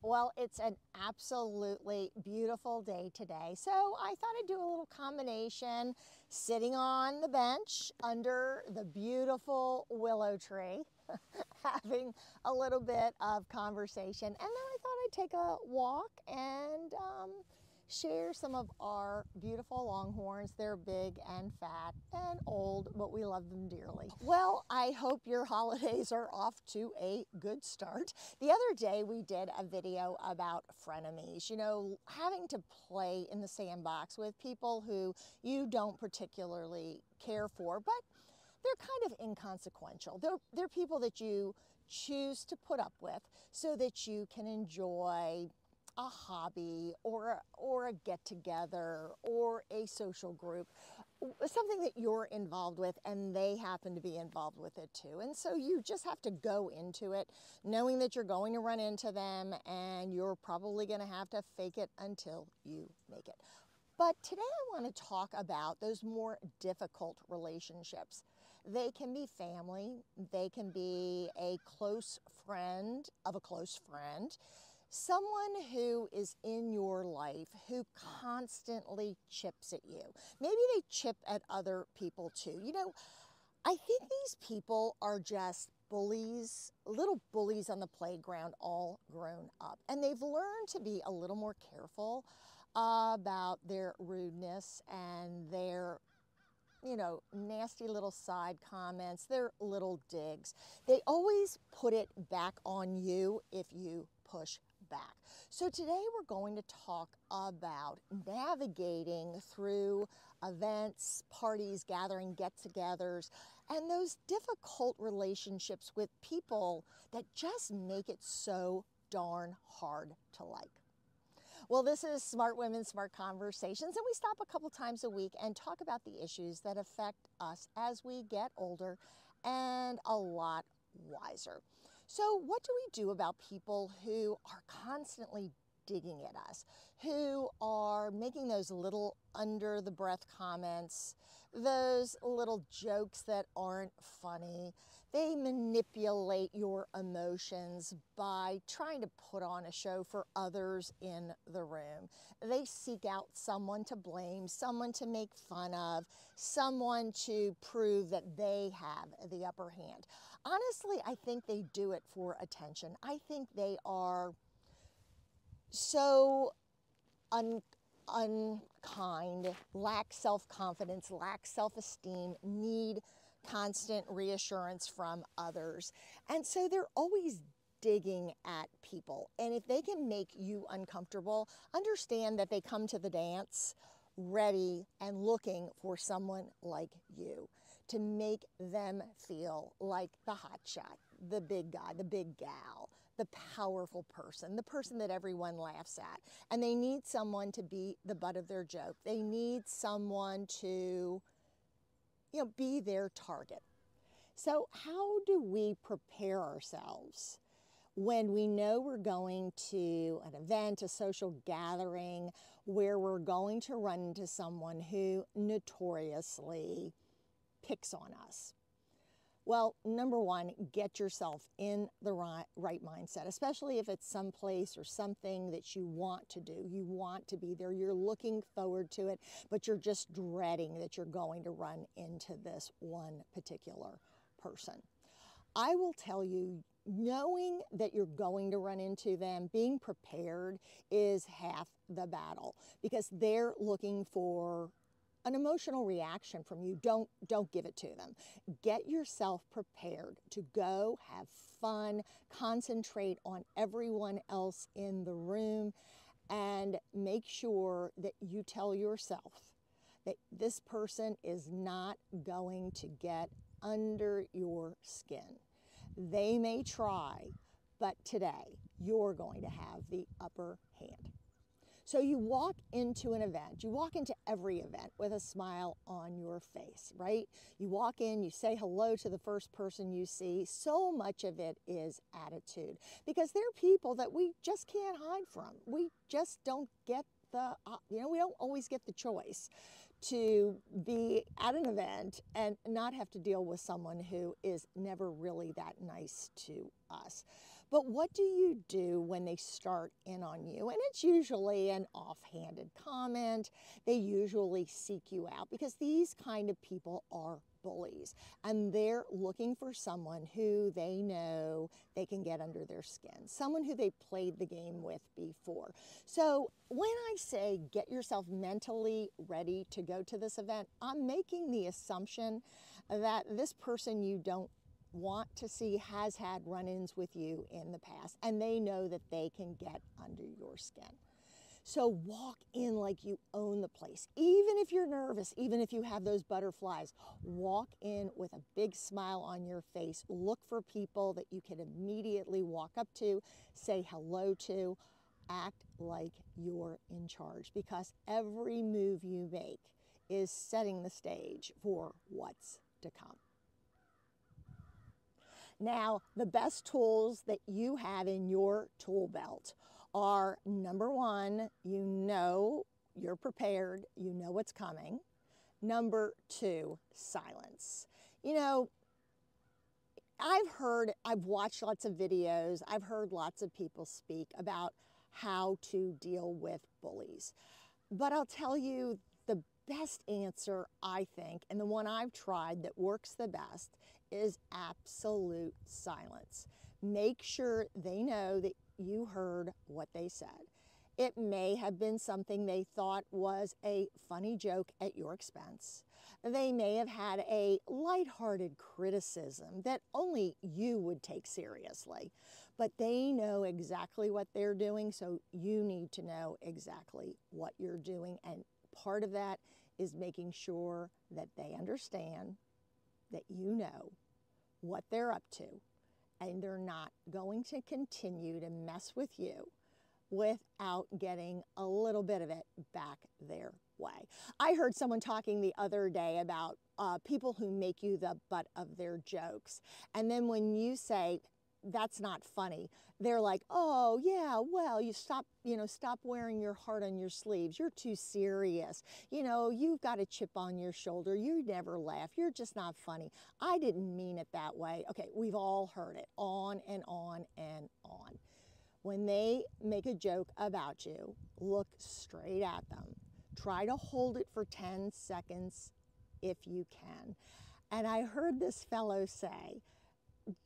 Well, it's an absolutely beautiful day today, so I thought I'd do a little combination sitting on the bench under the beautiful willow tree, having a little bit of conversation, and then I thought I'd take a walk and share some of our beautiful longhorns. They're big and fat and old, but we love them dearly. Well, I hope your holidays are off to a good start. The other day we did a video about frenemies, you know, having to play in the sandbox with people who you don't particularly care for, but they're kind of inconsequential. They're people that you choose to put up with so that you can enjoy a hobby or a get-together or a social group, something that you're involved with and they happen to be involved with it too. And so you just have to go into it knowing that you're going to run into them and you're probably going to have to fake it until you make it. But today I want to talk about those more difficult relationships. They can be family, they can be a close friend of a close friend, someone who is in your life who constantly chips at you. Maybe they chip at other people too. You know, I think these people are just bullies, little bullies on the playground, all grown up. And they've learned to be a little more careful about their rudeness and their, you know, nasty little side comments, their little digs. They always put it back on you if you push back. So today we're going to talk about navigating through events, parties, gathering, get-togethers, and those difficult relationships with people that just make it so darn hard to like. Well, this is Smart Women, Smart Conversations, and we stop a couple times a week and talk about the issues that affect us as we get older and a lot wiser. So what do we do about people who are constantly digging at us, who are making those little under the breath comments, those little jokes that aren't funny? They manipulate your emotions by trying to put on a show for others in the room. They seek out someone to blame, someone to make fun of, someone to prove that they have the upper hand. Honestly, I think they do it for attention. I think they are so unkind, lack self-confidence, lack self-esteem, need constant reassurance from others. And so they're always digging at people. And if they can make you uncomfortable, understand that they come to the dance ready and looking for someone like you to make them feel like the hotshot, the big guy, the big gal, the powerful person, the person that everyone laughs at. And they need someone to be the butt of their joke. They need someone to, you know, be their target. So how do we prepare ourselves when we know we're going to an event, a social gathering, where we're going to run into someone who notoriously picks on us? Well, number one, get yourself in the right mindset, especially if it's someplace or something that you want to do. You want to be there. You're looking forward to it, but you're just dreading that you're going to run into this one particular person. I will tell you, knowing that you're going to run into them, being prepared is half the battle, because they're looking for an emotional reaction from you. Don't give it to them. Get yourself prepared to go have fun, concentrate on everyone else in the room, and make sure that you tell yourself that this person is not going to get under your skin. They may try, but today you're going to have the upper hand. So you walk into an event, you walk into every event with a smile on your face, right? You walk in, you say hello to the first person you see. So much of it is attitude, because they're people that we just can't hide from. We just don't get the, we don't always get the choice to be at an event and not have to deal with someone who is never really that nice to us. But what do you do when they start in on you? And it's usually an offhanded comment. They usually seek you out because these kind of people are bullies, and they're looking for someone who they know they can get under their skin, someone who they played the game with before. So when I say get yourself mentally ready to go to this event, I'm making the assumption that this person you don't want to see has had run-ins with you in the past, and they know that they can get under your skin. So walk in like you own the place. Even if you're nervous, even if you have those butterflies, walk in with a big smile on your face. Look for people that you can immediately walk up to, say hello to, act like you're in charge, because every move you make is setting the stage for what's to come. Now, the best tools that you have in your tool belt are, number one, you know you're prepared, you know what's coming. Number two, silence. You know, I've watched lots of videos, I've heard lots of people speak about how to deal with bullies. But I'll tell you, the best answer, I think, and the one I've tried that works the best, is absolute silence. Make sure they know that you heard what they said. It may have been something they thought was a funny joke at your expense. They may have had a lighthearted criticism that only you would take seriously. But they know exactly what they're doing, so you need to know exactly what you're doing. And part of that is making sure that they understand that you know what they're up to, and they're not going to continue to mess with you without getting a little bit of it back their way. I heard someone talking the other day about people who make you the butt of their jokes. And then when you say, that's not funny, they're like, oh yeah, well, stop wearing your heart on your sleeves. You're too serious. You know, you've got a chip on your shoulder. You never laugh. You're just not funny. I didn't mean it that way. Okay, we've all heard it on and on and on. When they make a joke about you, look straight at them. Try to hold it for 10 seconds if you can. And I heard this fellow say,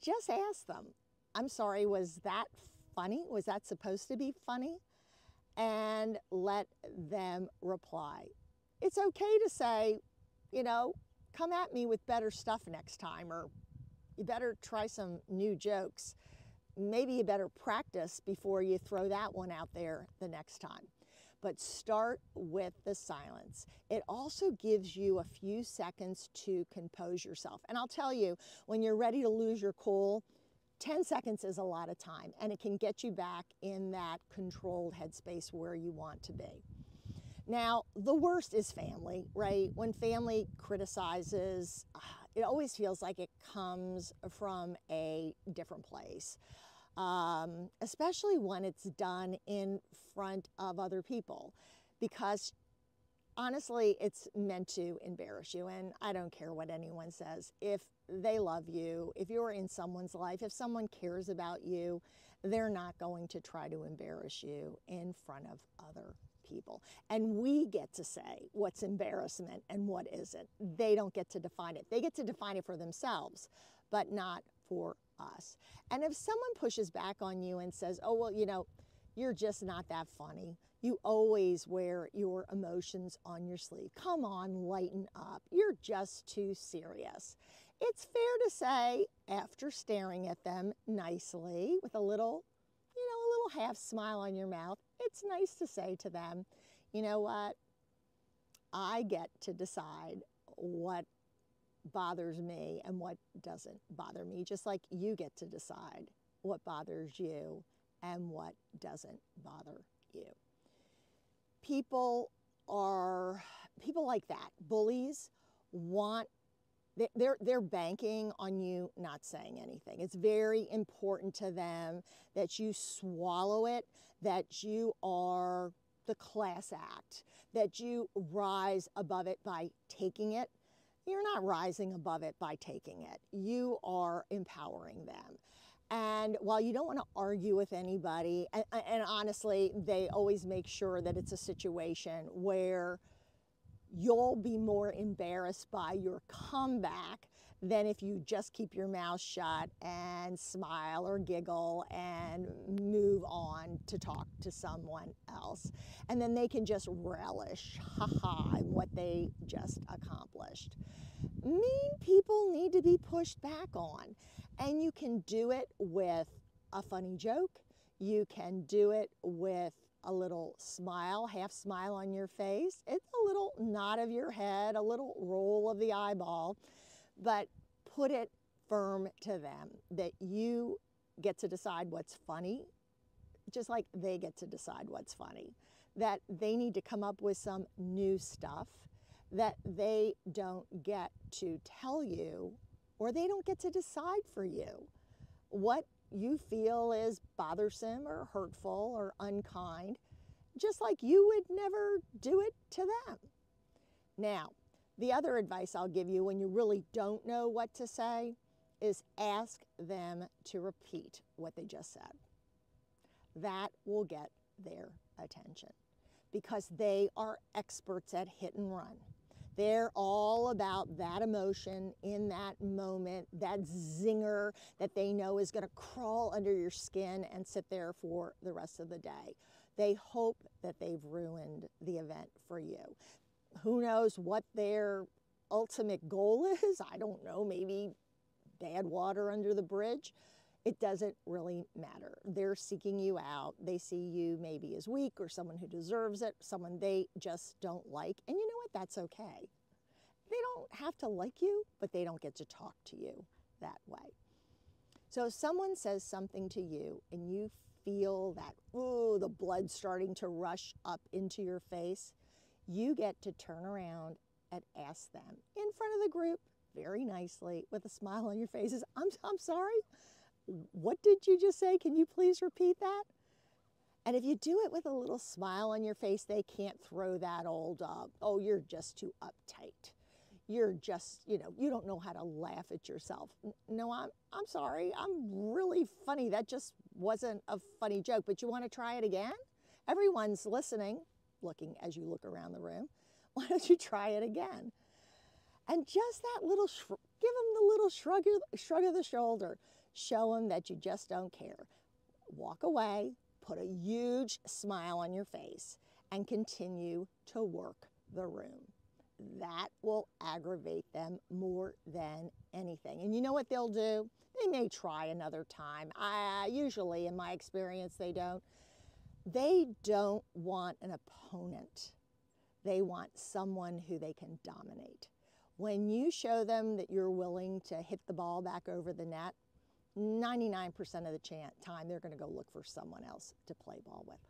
just ask them, I'm sorry, was that funny? Was that supposed to be funny? And let them reply. It's okay to say, you know, come at me with better stuff next time, or you better try some new jokes. Maybe you better practice before you throw that one out there the next time. But start with the silence. It also gives you a few seconds to compose yourself. And I'll tell you, when you're ready to lose your cool, 10 seconds is a lot of time, and it can get you back in that controlled headspace where you want to be. Now, the worst is family, right? When family criticizes, it always feels like it comes from a different place, especially when it's done in front of other people, because honestly, it's meant to embarrass you, and I don't care what anyone says. If they love you, if you're in someone's life, if someone cares about you, they're not going to try to embarrass you in front of other people. And we get to say what's embarrassment and what isn't. They don't get to define it. They get to define it for themselves, but not for us. And if someone pushes back on you and says, oh, well, you know, you're just not that funny. You always wear your emotions on your sleeve. Come on, lighten up. You're just too serious. It's fair to say, after staring at them nicely with a little half smile on your mouth, it's nice to say to them, you know what? I get to decide what bothers me and what doesn't bother me, just like you get to decide what bothers you and what doesn't bother you. People like that, bullies, they're banking on you not saying anything. It's very important to them that you swallow it, that you are the class act, that you rise above it by taking it. You're not rising above it by taking it. You are empowering them. And while you don't want to argue with anybody, and honestly, they always make sure that it's a situation where you'll be more embarrassed by your comeback than if you just keep your mouth shut and smile or giggle and move on to talk to someone else. And then they can just relish, haha, in what they just accomplished. Mean people need to be pushed back on. And you can do it with a funny joke. You can do it with a little smile, half smile on your face. It's a little nod of your head, a little roll of the eyeball, but put it firm to them that you get to decide what's funny, just like they get to decide what's funny, that they need to come up with some new stuff that they don't get to tell you, or they don't get to decide for you what you feel is bothersome or hurtful or unkind, just like you would never do it to them. Now, the other advice I'll give you when you really don't know what to say is ask them to repeat what they just said. That will get their attention because they are experts at hit and run. They're all about that emotion in that moment, that zinger that they know is going to crawl under your skin and sit there for the rest of the day. They hope that they've ruined the event for you. Who knows what their ultimate goal is? I don't know, maybe bad water under the bridge. It doesn't really matter. They're seeking you out. They see you maybe as weak or someone who deserves it, someone they just don't like. And you know what? That's okay. They don't have to like you, but they don't get to talk to you that way. So if someone says something to you and you feel that, ooh, the blood starting to rush up into your face, you get to turn around and ask them in front of the group very nicely with a smile on your faces, I'm sorry, what did you just say? Can you please repeat that? And if you do it with a little smile on your face, they can't throw that old, oh, you're just too uptight. You're just, you don't know how to laugh at yourself. No, I'm sorry. I'm really funny. That just wasn't a funny joke, but you want to try it again? Everyone's listening, looking as you look around the room. Why don't you try it again? And just that little, give them the little shrug of the shoulder. Show them that you just don't care. Walk away, put a huge smile on your face, and continue to work the room. That will aggravate them more than anything. And you know what they'll do? They may try another time. Usually, in my experience, they don't. They don't want an opponent. They want someone who they can dominate. When you show them that you're willing to hit the ball back over the net, 99% of the time, they're going to go look for someone else to play ball with.